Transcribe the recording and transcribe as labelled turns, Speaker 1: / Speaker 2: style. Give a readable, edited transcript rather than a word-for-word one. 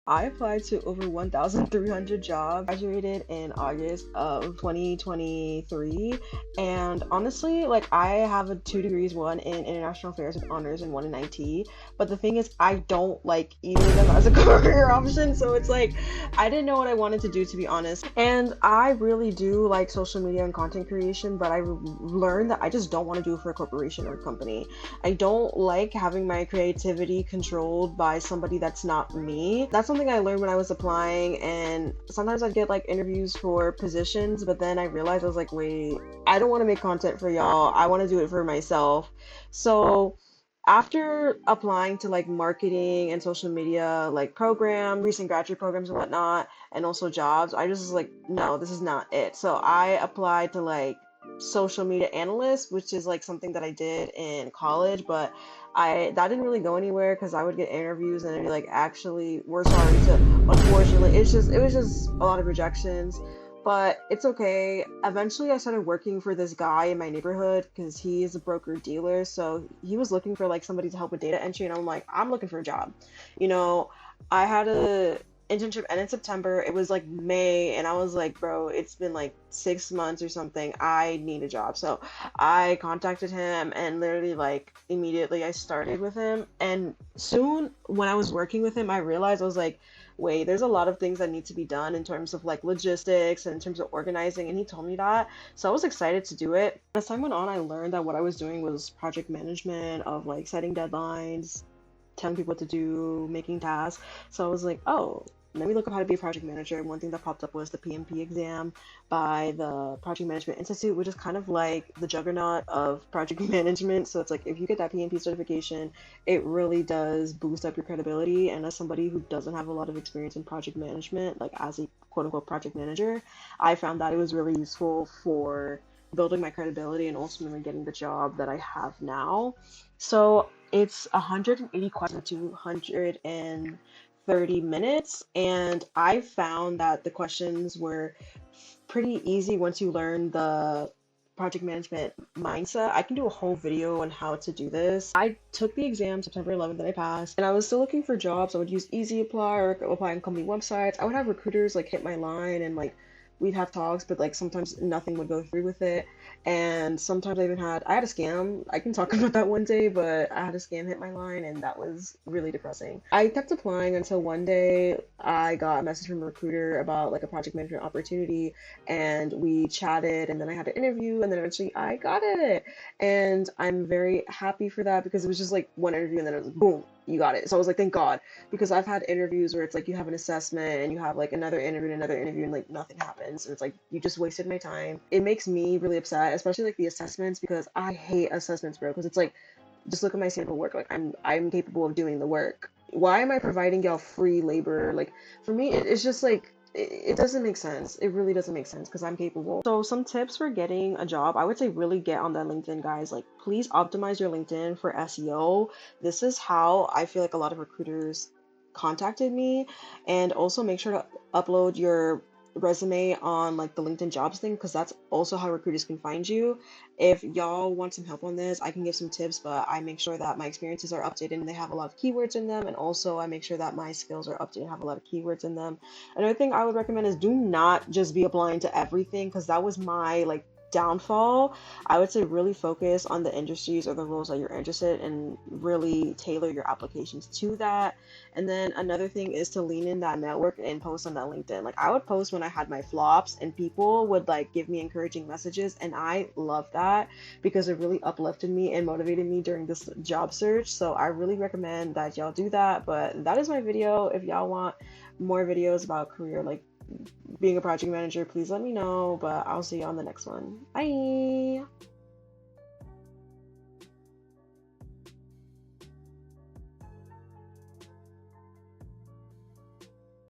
Speaker 1: I applied to over 1,300 jobs, graduated in August of 2023, and honestly, like I have two degrees, one in international affairs with honors and one in IT. But the thing is, I don't like either of them as a career option, so it's like I didn't know what I wanted to do, to be honest. And I really do like social media and content creation, but I learned that I just don't want to do it for a corporation or a company. I don't like having my creativity controlled by somebody that's not me. That's something I learned when I was applying, and sometimes I'd get like interviews for positions, but then I realized I was like, wait, I don't want to make content for y'all. I want to do it for myself. So after applying to like marketing and social media like program recent graduate programs and whatnot, and also jobs, I just was like, no, this is not it. So I applied to like social media analyst, which is like something that I did in college, but I that didn't really go anywhere because I would get interviews and it'd be like, actually, we're sorry to, unfortunately, it was just a lot of rejections. But it's okay. Eventually, I started working for this guy in my neighborhood because he is a broker dealer. So he was looking for like somebody to help with data entry, and I'm like, I'm looking for a job. You know, I had a internship end in September. It was like May, and I was like, bro, it's been like 6 months or something. I need a job. So I contacted him, and literally like immediately I started with him. And soon when I was working with him, I realized I was like, wait, there's a lot of things that need to be done in terms of like logistics and in terms of organizing. And he told me that. So I was excited to do it. As time went on, I learned that what I was doing was project management of like setting deadlines, telling people what to do, making tasks. So I was like, oh, let me look up how to be a project manager. And one thing that popped up was the PMP exam by the Project Management Institute, which is kind of like the juggernaut of project management. So it's like if you get that PMP certification, it really does boost up your credibility. And as somebody who doesn't have a lot of experience in project management, like as a quote unquote project manager, I found that it was really useful for building my credibility and ultimately getting the job that I have now. So it's 180 questions to 130 minutes, and I found that the questions were pretty easy once you learn the project management mindset. I can do a whole video on how to do this. I took the exam September 11th and I passed, and I was still looking for jobs. I would use Easy Apply or apply on company websites. I would have recruiters like hit my line and like we'd have talks, but like sometimes nothing would go through with it. And sometimes I had a scam. I can talk about that one day, but I had a scam hit my line and that was really depressing. I kept applying until one day I got a message from a recruiter about like a project management opportunity, and we chatted, and then I had an interview, and then eventually I got it. And I'm very happy for that because it was just like one interview and then it was boom, you got it. So I was like, thank God, because I've had interviews where it's like you have an assessment and you have like another interview, and like nothing happens. And it's like you just wasted my time. It makes me really upset, especially like the assessments, because I hate assessments, bro. Because it's like, just look at my sample work. Like I'm capable of doing the work. Why am I providing y'all free labor? Like for me, it's just like it doesn't make sense. It really doesn't make sense because I'm capable. So some tips for getting a job, I would say really get on that LinkedIn, guys. Like please optimize your LinkedIn for SEO. This is how I feel like a lot of recruiters contacted me. And also make sure to upload your resume on like the LinkedIn jobs thing, because that's also how recruiters can find you. If y'all want some help on this, I can give some tips, but I make sure that my experiences are updated and they have a lot of keywords in them, and also I make sure that my skills are updated and have a lot of keywords in them. Another thing I would recommend is do not just be applying to everything, because that was my like downfall. I would say really focus on the industries or the roles that you're interested in and really tailor your applications to that. And then another thing is to lean in that network and post on that LinkedIn. Like I would post when I had my flops and people would like give me encouraging messages, and I love that because it really uplifted me and motivated me during this job search. So I really recommend that y'all do that. But that is my video. If y'all want more videos about career like being a project manager, please let me know, but I'll see you on the next one. Bye.